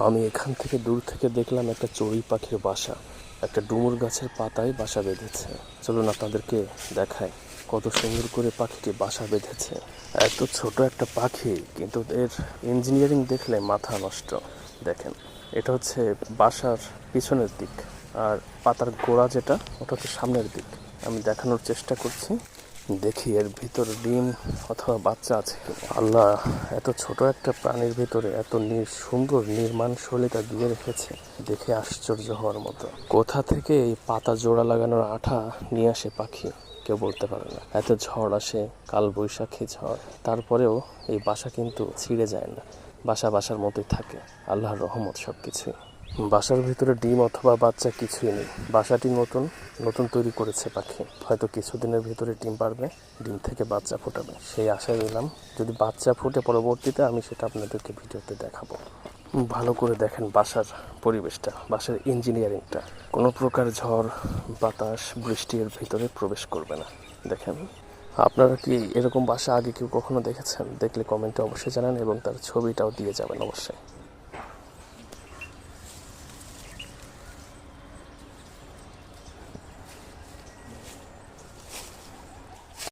আমি এখান থেকে দূর থেকে দেখলাম একটা চড়ুই পাখির বাসা, একটা ডুমুর গাছের পাতায় বাসা বেঁধেছে। চলুন আপনাদেরকে দেখায় কত সুন্দর করে পাখিটি বাসা বেঁধেছে। এত ছোট একটা পাখি, কিন্তু এর ইঞ্জিনিয়ারিং দেখলে মাথা নষ্ট। দেখেন, এটা হচ্ছে বাসার পিছনের দিক, আর পাতার গোড়া যেটা ওটা হচ্ছে সামনের দিক। আমি দেখানোর চেষ্টা করছি, দেখি এর ভিতর ডিম অথবা বাচ্চা আছে কি। আল্লাহ, এত ছোট একটা প্রাণীর ভিতরে এত সুন্দর নির্মাণ শৈলীটা দিয়ে রেখেছে, দেখে আশ্চর্য হওয়ার মতো। কোথা থেকে এই পাতা জোড়া লাগানোর আঠা নিয়ে আসে পাখি, কেউ বলতে পারে না। এত ঝড় আসে, কাল বৈশাখী ঝড়, তারপরেও এই বাসা কিন্তু ছিঁড়ে যায় না, বাসার মতোই থাকে। আল্লাহর রহমত সব কিছুই। বাসার ভিতরে ডিম অথবা বাচ্চা কিছুই নেই, বাসাটি নতুন তৈরি করেছে পাখি। হয়তো কিছুদিনের ভিতরে ডিম পারবে, ডিম থেকে বাচ্চা ফোটাবে, সেই আশায় রইলাম। যদি বাচ্চা ফুটে পরবর্তীতে আমি সেটা আপনাদেরকে ভিডিওতে দেখাবো। ভালো করে দেখেন বাসার পরিবেশটা, বাসার ইঞ্জিনিয়ারিংটা। কোনো প্রকার ঝড়, বাতাস, বৃষ্টি এর ভিতরে প্রবেশ করবে না। দেখেন, আপনারা কি এরকম বাসা আগে কেউ কখনো দেখেছেন? দেখলে কমেন্টে অবশ্যই জানান এবং তার ছবিটাও দিয়ে যাবেন অবশ্যই।